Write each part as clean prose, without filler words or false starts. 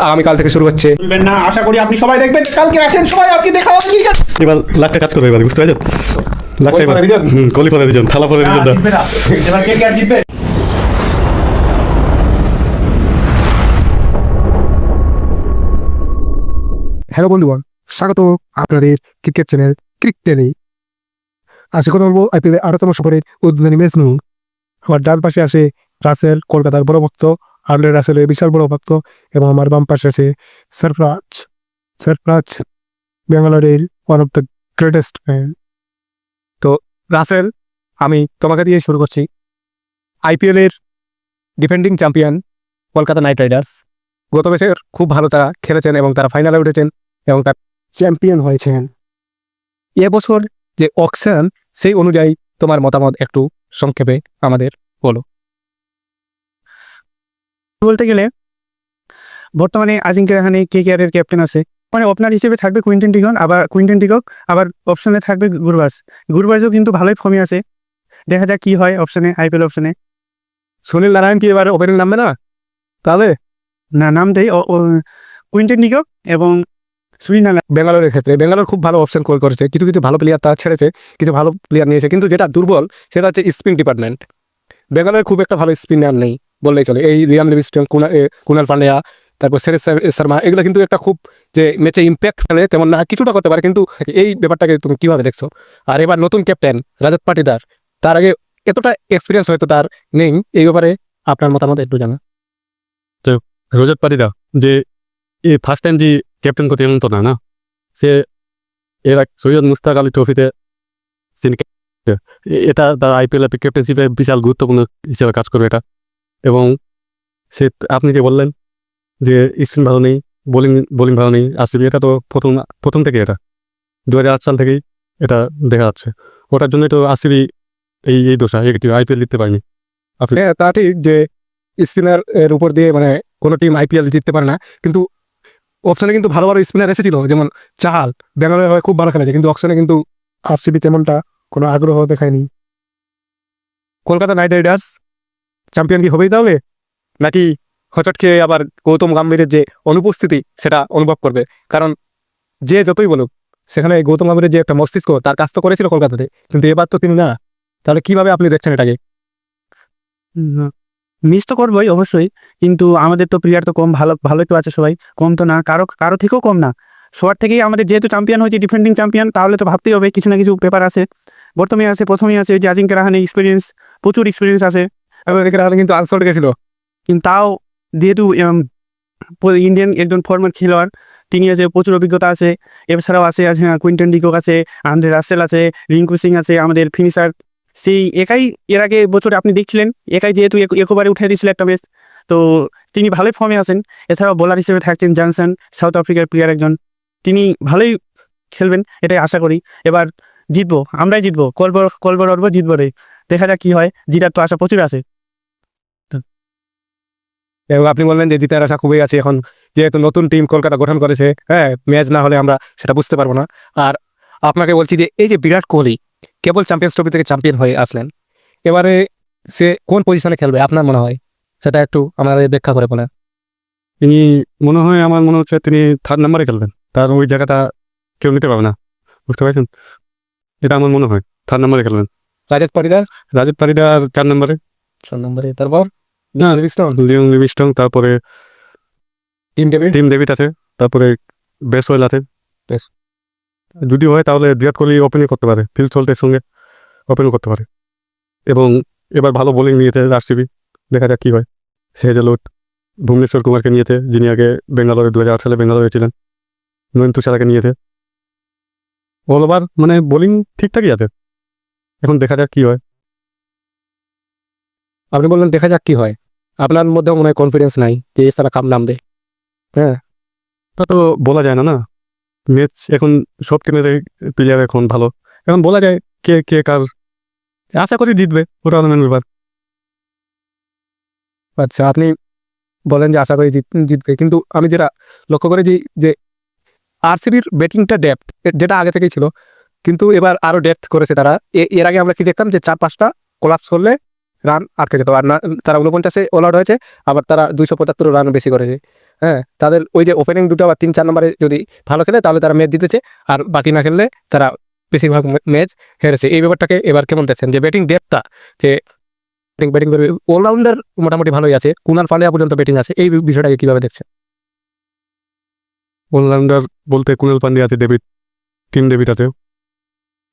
আগামীকাল থেকে শুরু হচ্ছে। বলবেন না, আশা করি আপনি সবাই দেখবেন। কালকে আসেন সবাই, আজকে দেখা হবে। এবার লাখটা কাজ করবে, এবার বুঝতে পারছেন? লাখটা এবার কোয়ালিফায়ার রিজন, থালা পরে রিজন দাও। এবার কে আর জিতবে? হ্যালো বন্ধুগণ, স্বাগত আপনাদের ক্রিকেট চ্যানেল ক্রিকেটে। আজকে কথা বলবো আইপিএল 18তম সফরের উদ্বোধনী ম্যাচ নিয়ে। আমার ডান পাশে আছে রাসেল, কলকাতার বড় ভক্ত, আর্লে রাসেলের বিশাল বড় ভক্ত, এবং আমার বাম পাশে আছে সরফরাজ ব্যাঙ্গালোরের one of the greatest man. তো রাসেল, আমি তোমাকে দিয়ে শুরু করছি। আইপিএলের defending champion Kolkata night Riders, গত বছর খুব ভালো তারা খেলেছেন এবং তারা ফাইনালে উঠেছেন এবং তার চ্যাম্পিয়ন হয়েছেন। এবছর যে অকশন, সেই অনুযায়ী তোমার মতামত একটু সংক্ষেপে আমাদের বলো। বলতে গেলে বর্তমানে আজিঙ্ক্য রাহানে কেকেআরের ক্যাপ্টেন আছে, মানে ওপেনার হিসেবে থাকবে কুইন্টন ডিকক, আবার অপশনে থাকবে গুরবাজও কিন্তু ভালোই ফর্মে আছে। দেখা যাক কি হয় অপশনে, আইপিএল অপশনে। সুনীল নারায়ণ কি এবার ওপেনিং নামবে না? তাহলে না, নাম দেয় কুইন্টন ডিকক এবং সুনীল নারায়ণ। ব্যাঙ্গালোরের ক্ষেত্রে ব্যাঙ্গালোর খুব ভালো অপশন করেছে, কিছু কিছু ভালো প্লেয়ার তারা ছেড়েছে, কিছু ভালো প্লেয়ার নিয়েছে, কিন্তু যেটা দুর্বল সেটা হচ্ছে স্পিন ডিপার্টমেন্ট। ব্যাঙ্গালোরের খুব একটা ভালো স্পিনার নেই বললেই চলে। এই রিয়াম লিভিংস্টন, কুনাল পান্ডিয়া, তারপর সুরেশ শর্মা, এগুলো কিন্তু একটা খুব যে ম্যাচে ইম্প্যাক্ট ফেলে তেমন না, কিছুটা করতে পারে, কিন্তু এই ব্যাপারটাকে তুমি কিভাবে দেখছো? আর এবার নতুন ক্যাপ্টেন রাজত পাটিদার, তার আগে এতটা এক্সপিরিয়েন্স হয়তো তার নেই, এই ব্যাপারে আপনার মতামত একটু জানা। রজত পাটিদা যে এই ফার্স্ট টাইম যে ক্যাপ্টেন করতে এমন তো না, সে এরা সৈয়দ মুস্তাক আলী ট্রফিতে এটা তার আইপিএল ক্যাপ্টেনশিপে বিশাল গুরুত্বপূর্ণ হিসেবে কাজ করবে এটা। এবং সে আপনি যে বললেন যে স্পিন ভালো নেই, বোলিং ভালো নেই আসবে, এটা তো প্রথম থেকে, এটা 2008 সাল থেকেই এটা দেখা যাচ্ছে। ওটার জন্যই তো আসবি এই দোষা আইপিএল জিততে পারেনি। হ্যাঁ, তা ঠিক যে স্পিনার এর উপর দিয়ে মানে কোনো টিম আইপিএল জিততে পারে না, কিন্তু অপশনে কিন্তু ভালো ভালো স্পিনার এসেছিল, যেমন চাহাল ব্যাঙ্গালোর হয়ে খুব ভালো খেলেছে, কিন্তু অপশনে কিন্তু আরসিবি তেমনটা কোনো আগ্রহ দেখায়নি। কলকাতা নাইট রাইডার্স চ্যাম্পিয়ন কি হবেই তাহলে, নাকি হঠাৎ খেয়ে আবার গৌতম গম্ভীরের যে অনুপস্থিতি সেটা অনুভব করবে? কারণ যে যতই বলুক, সেখানে গৌতম গম্ভীরের যে একটা মস্তিষ্ক, তার কাজ তো করেছিল কলকাতাতে, কিন্তু এবার তো তিনি না। তাহলে কিভাবে আপনি দেখছেন এটাকে? মিস তো করবোই অবশ্যই, কিন্তু আমাদের তো প্লেয়ার তো কম, ভালোই তো আছে সবাই, কম তো না, কারো থেকেও কম না। সবার থেকেই আমাদের যেহেতু চ্যাম্পিয়ন হয়েছে, ডিফেন্ডিং চ্যাম্পিয়ন, তাহলে তো ভাবতেই হবে কিছু না কিছু পেপার আছে। প্রথমেই আছে ওই যে আজিঙ্ক্য রাহানে এক্সপিরিয়েন্স, প্রচুর এক্সপিরিয়েন্স আছে, এবং এখানে কিন্তু আনসল্ট গেছিল, কিন্তু তাও যেহেতু ইন্ডিয়ান একজন ফরম্যাট খেলোয়াড়, তিনি আছে, প্রচুর অভিজ্ঞতা আছে। এছাড়াও আছে কুইন্টন ডিকক আছে, আন্দ্রে রাসেল আছে, রিঙ্কু সিং আছে, আমাদের ফিনিশার সেই একাই। এর আগে বছরে আপনি দেখছিলেন একাই যেহেতু একবারে উঠে দিয়েছিল একটা ম্যাচ, তো তিনি ভালোই ফর্মে আছেন। এছাড়াও বোলার হিসেবে থাকছেন জনসন, সাউথ আফ্রিকার প্লেয়ার একজন, তিনি ভালোই খেলবেন এটাই আশা করি। এবার আমরাই জিতবো, কলবর জিতবো রে, দেখা যাক কি হয়, জিতার তো আশা প্রচুর আছে। এবং আপনি বললেন যে জিতার আশা খুবই আছে। এখন যেহেতু নতুন টিম কলকাতা গঠন করেছে, হ্যাঁ, ম্যাচ না হলে আমরা সেটা বুঝতে পারবো না। আর আপনাকে বলছি যে এই যে বিরাট কোহলি কেবল চ্যাম্পিয়ন্স ট্রফি থেকে চ্যাম্পিয়ন হয়ে আসলেন, এবারে সে কোন পজিশনে খেলবে আপনার মনে হয়? সেটা একটু আমাদের ব্যাখ্যা করে বলেন। আমার মনে হচ্ছে তিনি থার্ড নাম্বারে খেলবেন, তার ওই জায়গাটা কেউ নিতে পারবে না, বুঝতে পারছেন? এটা আমার মনে হয় থার্ড নাম্বারে খেলবেন। রাজত পাটিদার 4 নম্বরে, তারপর না লিওন লিভিংস্টন, তারপরে টিম ডেভিড আছে, তারপরে বেসওয়েল আছে। বেশ। যদি হয় তাহলে বিরাট কোহলি ওপেনিং করতে পারে, ফিল সল্টের সঙ্গে ওপেনিং করতে পারে। এবং এবার ভালো বোলিং নিয়েছে আরসিবি, দেখা যাক কি হয়। সেহেজালুট ভুবনেশ্বর কুমারকে নিয়েছে, যিনি আগে বেঙ্গালোরে 2008 সালে বেঙ্গালোরে ছিলেন। নয়ন তুষারাকে নিয়েছে। অল ওভার মানে বোলিং ঠিকঠাকই আছে, এখন দেখা যাক কি হয়। আপনি বললেন দেখা যাক কি হয়, আপনার মধ্যেও মনে হয় কনফিডেন্স নাই যে তারা কাপ নামবে? হ্যাঁ, তা তো বলা যায় না। ম্যাচ এখন সব টিমের প্লেয়ার এখন ভালো, এখন বলা যায় কে কে কার। আশা করি জিতবে, ওটা অন্য ব্যাপার। আচ্ছা, আপনি বলেন যে আশা করি জিতবে, কিন্তু আমি যেটা লক্ষ্য করেছি যে আরসিবির ব্যাটিংটা ডেপথ যেটা আগে থেকেই ছিল, কিন্তু এবার আরও ডেপথ করেছে তারা। এর আগে আমরা কি দেখতাম যে 4-5টা কোলাপস করলে রান আটকে যেত, আর না তারা 49-এ অল আউট হয়েছে, আবার তারা 275 রান বেশি করেছে। হ্যাঁ, তাদের ওই যে ওপেনিং 2 বা 3-4 নম্বরে যদি ভালো খেলে তাহলে তারা ম্যাচ জিতেছে, আর বাকি না খেললে তারা বেশিরভাগ ম্যাচ হেরেছে। এই ব্যাপারটাকে এবার কেমন দেখছেন, যে ব্যাটিং ডেপথটা, যে ব্যাটিং করবে অলরাউন্ডার মোটামুটি ভালোই আছে, কুনাল পান্ডিয়া পর্যন্ত ব্যাটিং আছে, এই বিষয়টাকে কিভাবে দেখছেন? অলরাউন্ডার বলতে কুনাল পান্ডিয়া আছে, টিম ডেভিড আছে,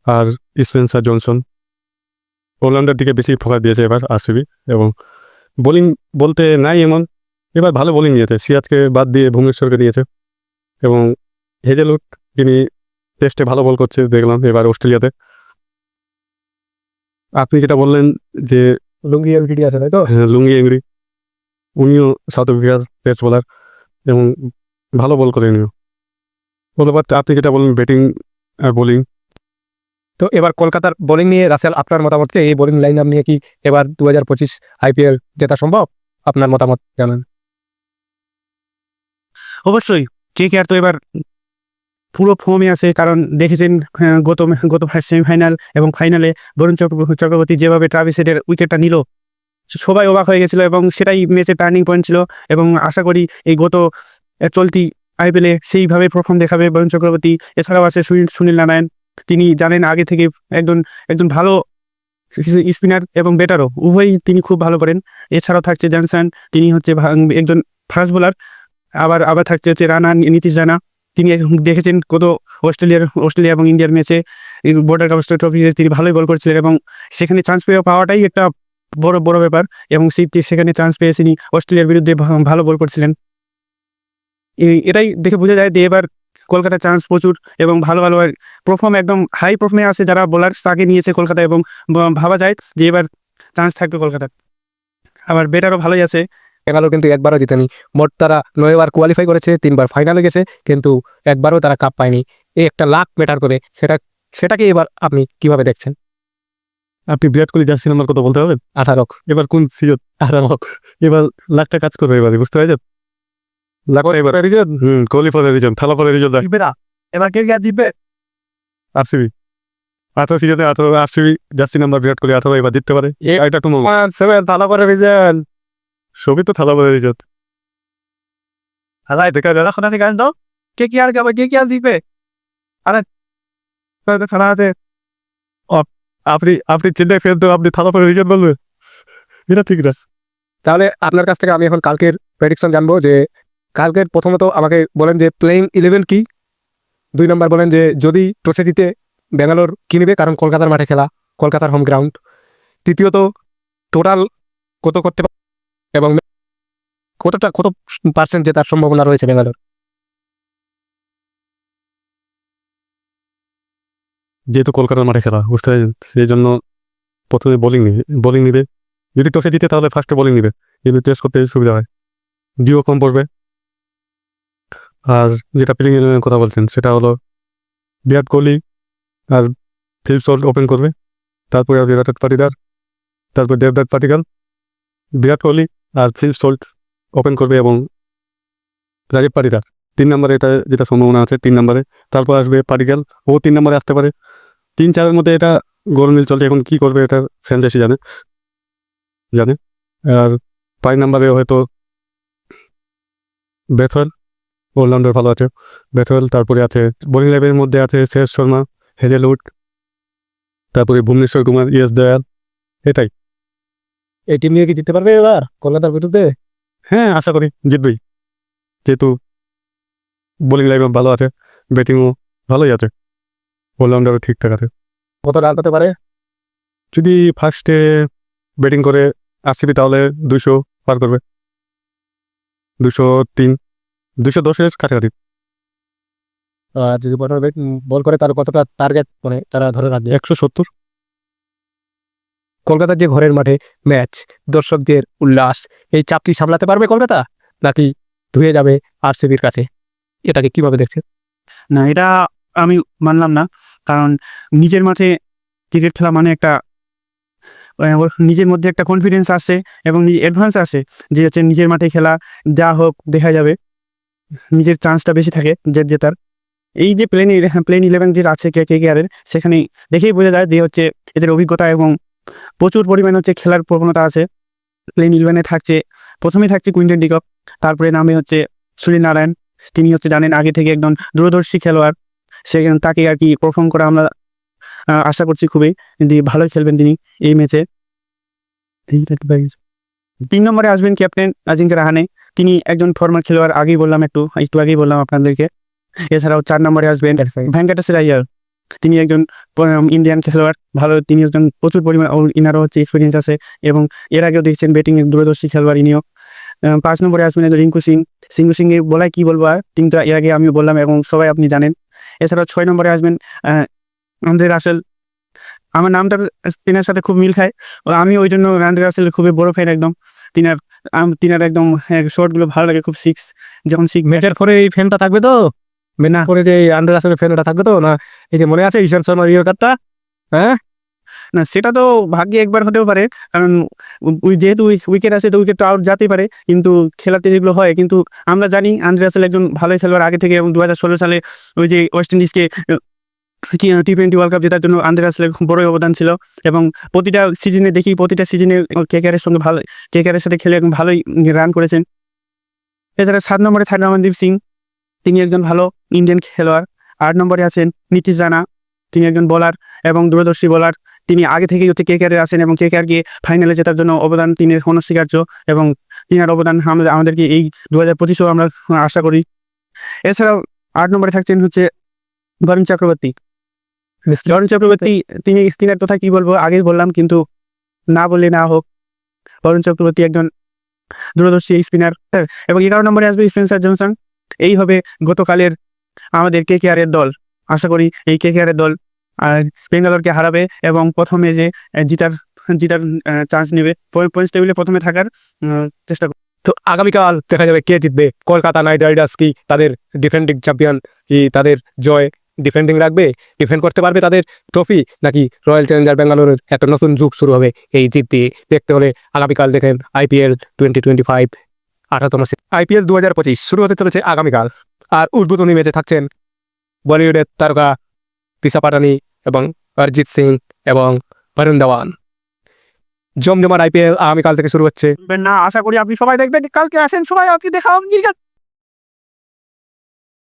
আর স্পেন্সার জনসন। অলরাউন্ডার দিকে বেশি ফোকাস দিয়েছে এবার আরসিবি। এবং বোলিং বলতে নাই এমন, এবার ভালো বোলিং নিয়েছে, সিরাজকে বাদ দিয়ে ভুবনেশ্বরকে দিয়েছে। এবং হেজেলউড তিনি টেস্টে ভালো বল করছে দেখলাম এবার অস্ট্রেলিয়াতে। আপনি যেটা বললেন যে লুঙ্গি এলভিডি আছে, তাই তো? লুঙ্গি এংরি, উনিও সাউথ আফ্রিকার পেস বোলার এবং ভালো বল করে উনিও। বলতে আপনি যেটা বললেন ব্যাটিং আর বোলিং। তো এবার কলকাতার বোলিং নিয়ে রাসেল, আপনার মতামতকে, এই বোলিং লাইন আপ নিয়ে কি এবার 2025 আইপিএল জেতা সম্ভব? আপনার মতামত জানান। অবশ্যই কেকেআর তো এবার পুরো ফর্মে আছে, কারণ দেখেছেন গত সেমিফাইনাল এবং ফাইনালে বরুণ চক্রবর্তী যেভাবে ট্রাভিস হেডের উইকেটটা নিল, সবাই অবাক হয়ে গেছিল এবং সেটাই ম্যাচের টার্নিং পয়েন্ট ছিল। এবং আশা করি এই চলতি আইপিএলে সেইভাবে পারফর্ম দেখাবে বরুণ চক্রবর্তী। এছাড়াও আছে সুনীল নারায়ণ, তিনি জানেন আগে থেকে একজন ভালো স্পিনার এবং ব্যাটারও, উভয়ই তিনি খুব ভালো করেন। এছাড়াও থাকছে জনসন, তিনি হচ্ছে একজন ফাস্ট বোলার। আবার থাকছে হচ্ছে নীতিশ রানা, তিনি দেখেছেন অস্ট্রেলিয়া এবং ইন্ডিয়ার ম্যাচে বর্ডার গাভাস্কর ট্রফিতে তিনি ভালোই বল করেছিলেন এবং সেখানে চান্স পাওয়াটাই একটা বড় ব্যাপার। এবং সেখানে চান্স পেয়ে তিনি অস্ট্রেলিয়ার বিরুদ্ধে ভালো বল করছিলেন। এটাই দেখে বোঝা যায় যে এবার কলকাতার চান্স প্রচুর এবং ভালো পারফর্ম, একদম হাই পারফর্মে আছে যারা বোলার, তাকে নিয়েছে কলকাতা এবং ভাবা যায় যে এবার চান্স থাকবে কলকাতার। আবার ব্যাটারও ভালোই আছে। বেঙ্গালোর কিন্তু একবারও জিতেনি, মোট তারা 9 বার কোয়ালিফাই করেছে, 3 বার ফাইনালে গেছে, কিন্তু একবারও তারা কাপ পায়নি। এই একটা লাক ম্যাটার করে, সেটাকে এবার আপনি কিভাবে দেখছেন? আপনি বিরাট কোহলি জার্সি নাম্বার কত বলতে হবে? 18। এবার কোন সিজন? 18। এবার লাখটা কাজ করবে এবারে, বুঝতে পারছেন? কোহলি ফরের রিজন, থালা ফরের রিজন এবার কে জিতবে? আরসিবি। 18 সিজনে 18 RCB jersey number Virat Kohli 18 এবার জিততে পারে। এটা কোনো থালা করে রিজন, সবই তো থালা ফরের রিজন। হালাই দেখা গেল কোথা থেকে আনতো কে আর জিতবে? আরে খেলা আছে, আপনি চেন্নাই ফেল, তো আপনি থালা ফরের রিজন বলবেন? এটা ঠিক না। তাহলে আপনার কাছ থেকে আমি এখন কালকের প্রেডিকশন জানবো, যে কালকের প্রথমত আমাকে বলেন যে প্লেইং 11 কি, 2 নম্বর বলেন যে যদি টসে জিতে ব্যাঙ্গালোর কিনবে, কারণ কলকাতার মাঠে খেলা, কলকাতার হোম গ্রাউন্ড। তৃতীয়ত টোটাল কত করতে পারে এবং কত পার্সেন্ট জেতার সম্ভাবনা রয়েছে ব্যাঙ্গালোর? যেহেতু কলকাতার মাঠে খেলা, বুঝতে পারছেন, সেই জন্য প্রথমে বোলিং নিবে। যদি টসে জিতে তাহলে ফার্স্টে বোলিং নিবে, কিন্তু টেস্ট করতে সুবিধা হয়, ডিও কম পড়বে। আর যেটা প্লেইং 11 কথা বলছেন সেটা হলো বিরাট কোহলি আর ফিল সল্ট ওপেন করবে, তারপরে বিরাট পাটিদার, তারপর দেবদত্ত পাটিকাল। বিরাট কোহলি আর ফিল সল্ট ওপেন করবে এবং রাজীব পাটিদার 3 নম্বরে, এটা যেটা সম্ভাবনা আছে 3 নম্বরে। তারপর আসবে পাটিকাল, ও 3 নম্বরে আসতে পারে। 3-4-এর মধ্যে এটা গোলমিল চলছে, এখন কি করবে এটা ফ্র্যাঞ্চাইজি জানে। আর 5 নম্বরে হয়তো বেথওয়েল, অলরাউন্ডার ভালো আছে বেথওয়েল। তারপরে আছে বোলিং লাইনের মধ্যে আছে শ্রেয়স শর্মা, হেজেলউড, তারপরে ভুবনেশ্বর কুমার, ইএস দয়াল। এটাই। এই টিম নিয়ে কি জিততে পারবে এবার কলকাতার বিরুদ্ধে? হ্যাঁ, আশা করি জিতবেই, যেহেতু বোলিং লাইন ভালো আছে, ব্যাটিংও ভালোই আছে, অলরাউন্ডারও ঠিকঠাক আছে। কত রান করতে পারে? যদি ফার্স্টে ব্যাটিং করে আরসিবি তাহলে 200 পার করবে, 203, 210-এর কাছাকাছি। আর যদি বল করে তার কতটা টার্গেট মানে তারা ধরে রাখবে? 170। কলকাতার যে ঘরের মাঠে ম্যাচ, দর্শকদের উল্লাস, এই চাপ কি সামলাতে পারবে কলকাতা, নাকি ধুয়ে যাবে আরসিবির কাছে? এটাকে কিভাবে দেখছে? না, এটা আমি মানলাম না, কারণ নিজের মাঠে ক্রিকেট খেলা মানে একটা ওর নিজের মধ্যে একটা কনফিডেন্স আসে এবং অ্যাডভান্স আসে, যে হচ্ছে নিজের মাঠে খেলা, যা হোক দেখা যাবে, নিজের চান্সটা বেশি থাকে জেতার। এই যে প্লেন 11 যে আছে কেকেআরের, সেখানে দেখেই বোঝা যায় যে হচ্ছে এদের অভিজ্ঞতা এবং প্রচুর পরিমাণে হচ্ছে খেলার প্রবণতা আছে। প্লেন 11-এ প্রথমেই থাকছে কুইন্টন ডিকক, তারপরে নামে হচ্ছে সুনীল নারায়ণ, তিনি হচ্ছে জানেন আগে থেকে একজন দূরদর্শী খেলোয়াড়, সে তাকে আর কি পারফর্ম করা আমরা আশা করছি খুবই, কিন্তু ভালোই খেলবেন তিনি এই ম্যাচে। 3 নম্বরে আসবেন ক্যাপ্টেন আজিঙ্কা রাহানে, তিনি একজন ফরমার খেলোয়াড়, আগেই বললাম একটু আগেই বললাম আপনাদেরকে। এছাড়াও 4 নম্বরে আসবেন ভেঙ্কটেশ আইয়ার, তিনি একজন ইন্ডিয়ান খেলোয়াড়, ভালো, তিনি একজন প্রচুর পরিমাণ ইনারও হচ্ছে এক্সপিরিয়েন্স আছে এবং এর আগেও দেখছেন ব্যাটিং দূরদর্শী খেলোয়াড় ইনিও। 5 নম্বরে আসবেন রিঙ্কু সিং এর বলায় কি বলবো, আর তিনি তো এর আগে আমিও বললাম এবং সবাই আপনি জানেন। এছাড়াও 6 নম্বরে আসবেন আন্দ্রে রাসেল, আমার নামটা তিনার সাথে খুব মিল খায়, আমি ওই জন্য আন্দ্রে রাসেলের খুবই বড় ফ্যান একদম। তিনার একদম শর্টগুলো ভালো লাগে খুব, যখন ম্যাচের পরে এই ফ্যানটা থাকবে তো, না পরে যে আন্ডার আসলে ফ্যানটা থাকবে তো না, এই যে মনে আছে ঈশান শর্মার ইয়ে কার্ডটা, হ্যাঁ না সেটা তো ভাগ্যে একবার হতেও পারে, কারণ যেহেতু উইকেট আছে তো উইকেট তো আউট যেতেই পারে, কিন্তু খেলাতে যেগুলো হয়, কিন্তু আমরা জানি আন্দ্রে রাসেল একজন ভালো খেলোয়াড় আগে থেকে, এবং 2016 সালে ওই যে ওয়েস্ট ইন্ডিজকে T20 ওয়ার্ল্ড কাপ জেতার জন্য আন্দ্রে রাসেলের খুব বড় অবদান ছিল, এবং প্রতিটা সিজনে দেখি প্রতিটা সিজনে কেকেআরের সঙ্গে ভালো, কেকেআরের সাথে খেলে একদম ভালোই রান করেছেন। এছাড়া 7 নম্বরে থাকবে অমনদীপ সিং, তিনি একজন ভালো ইন্ডিয়ান খেলোয়াড়। 8 নম্বরে আছেন নীতিশ রানা, তিনি একজন বোলার এবং দূরদর্শী বোলার, তিনি আগে থেকেই হচ্ছে কেকেআরে আছেন এবং কেকেআরকে ফাইনালে জেতার জন্য অবদান তিনি অনস্বীকার্য, এবং তিনার অবদান আমাদেরকে এই 2025-এও আমরা আশা করি। এছাড়াও 8 নম্বরে থাকছেন হচ্ছে বরুণ চক্রবর্তী। তিনার কথা কি বলবো, আগেই বললাম কিন্তু না বললে না হোক, বরুণ চক্রবর্তী একজন দূরদর্শী স্পিনার। এবং 11 নম্বরে আসবে স্পেন্সার জনসন। এই হবে গতকালের আমাদের কেকেআরের দল। আশা করি এই কেকেআরের দল বেঙ্গালোরকে হারাবে এবং প্রথমে যে জিতার চান্স নেবে, পয়েন্টস টেবিলে প্রথমে থাকার চেষ্টা করবে। তো আগামীকাল দেখা যাবে কে জিতবে, কলকাতা নাইট রাইডার্স কি তাদের ডিফেন্ডিং চ্যাম্পিয়ন, কি তাদের জয় ডিফেন্ডিং রাখবে, ডিফেন্ড করতে পারবে তাদের ট্রফি, নাকি রয়্যাল চ্যালেঞ্জার ব্যাঙ্গালোরের একটা নতুন যুগ শুরু হবে এই জিত দিয়ে। দেখতে হলে আগামীকাল দেখেন IPL 2025 18তম IPL 2025 শুরু হতে চলেছে আগামীকাল। আর উদ্বোধনী ম্যাচে থাকছেন বলিউডের তারকা দিশা পাটানি এবং অরিজিৎ সিং এবং বরুণ ধাওয়ান। জমজমাট IPL আগামীকাল থেকে শুরু হচ্ছে। না, আশা করি আপনি সবাই দেখবেন, কালকে আসেন সবাই, আজকে দেখা হবে।